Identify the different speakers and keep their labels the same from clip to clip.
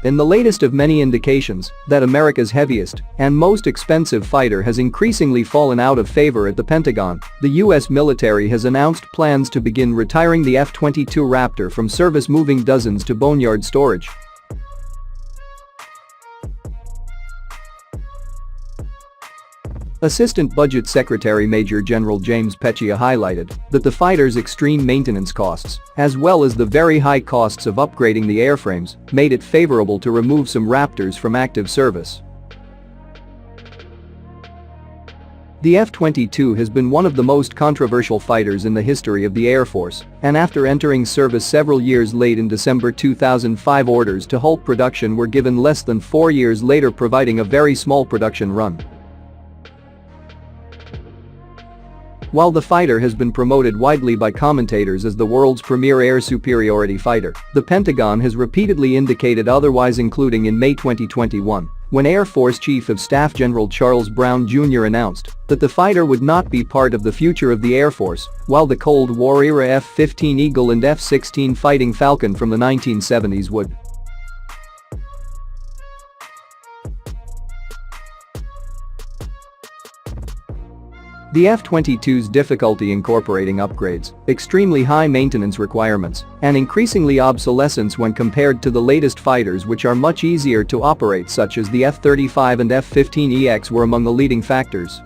Speaker 1: In the latest of many indications that America's heaviest and most expensive fighter has increasingly fallen out of favor at the Pentagon, the U.S. military has announced plans to begin retiring the F-22 Raptor from service, moving dozens to boneyard storage. Assistant Budget Secretary Major General James Peccia highlighted that the fighter's extreme maintenance costs, as well as the very high costs of upgrading the airframes, made it favorable to remove some Raptors from active service. The F-22 has been one of the most controversial fighters in the history of the Air Force, and after entering service several years late in December 2005, orders to halt production were given less than 4 years later, providing a very small production run. While the fighter has been promoted widely by commentators as the world's premier air superiority fighter, the Pentagon has repeatedly indicated otherwise, including in May 2021, when Air Force Chief of Staff General Charles Brown Jr. announced that the fighter would not be part of the future of the Air Force, while the Cold War-era F-15 Eagle and F-16 Fighting Falcon from the 1970s would. The F-22's difficulty incorporating upgrades, extremely high maintenance requirements, and increasingly obsolescence when compared to the latest fighters, which are much easier to operate, such as the F-35 and F-15EX, were among the leading factors.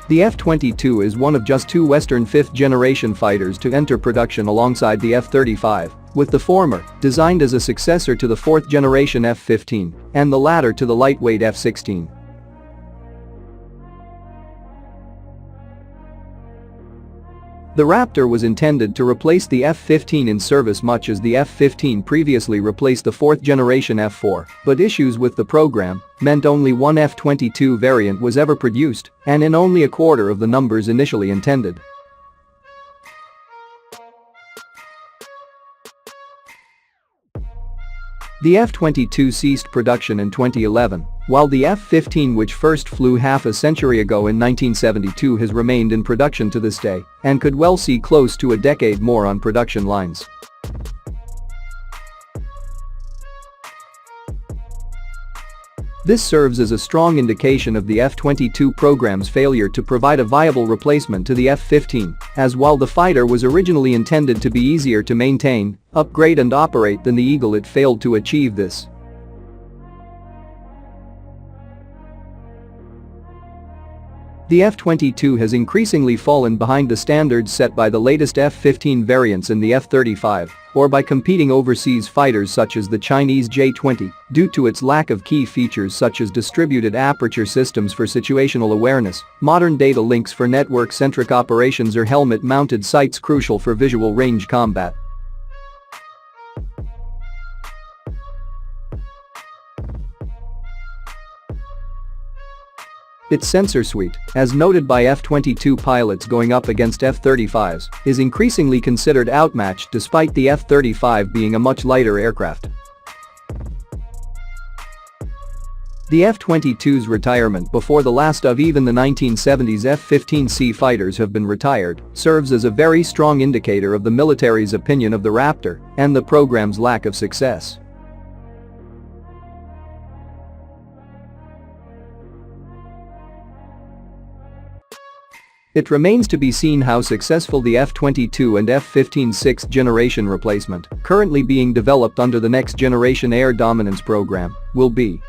Speaker 1: The F-22 is one of just 2 Western 5th-generation fighters to enter production alongside the F-35, with the former designed as a successor to the 4th-generation F-15 and the latter to the lightweight F-16. The Raptor was intended to replace the F-15 in service, much as the F-15 previously replaced the 4th-generation F-4, but issues with the program meant only one F-22 variant was ever produced, and in only a quarter of the numbers initially intended. The F-22 ceased production in 2011, while the F-15, which first flew half a century ago in 1972, has remained in production to this day and could well see close to a decade more on production lines. This serves as a strong indication of the F-22 program's failure to provide a viable replacement to the F-15, as while the fighter was originally intended to be easier to maintain, upgrade and operate than the Eagle, it failed to achieve this. The F-22 has increasingly fallen behind the standards set by the latest F-15 variants and the F-35, or by competing overseas fighters such as the Chinese J-20, due to its lack of key features such as distributed aperture systems for situational awareness, modern data links for network-centric operations, or helmet-mounted sights crucial for visual range combat. Its sensor suite, as noted by F-22 pilots going up against F-35s, is increasingly considered outmatched despite the F-35 being a much lighter aircraft. The F-22's retirement before the last of even the 1970s F-15C fighters have been retired serves as a very strong indicator of the military's opinion of the Raptor and the program's lack of success. It remains to be seen how successful the F-22 and F-15 6th-generation replacement, currently being developed under the Next Generation Air Dominance program, will be.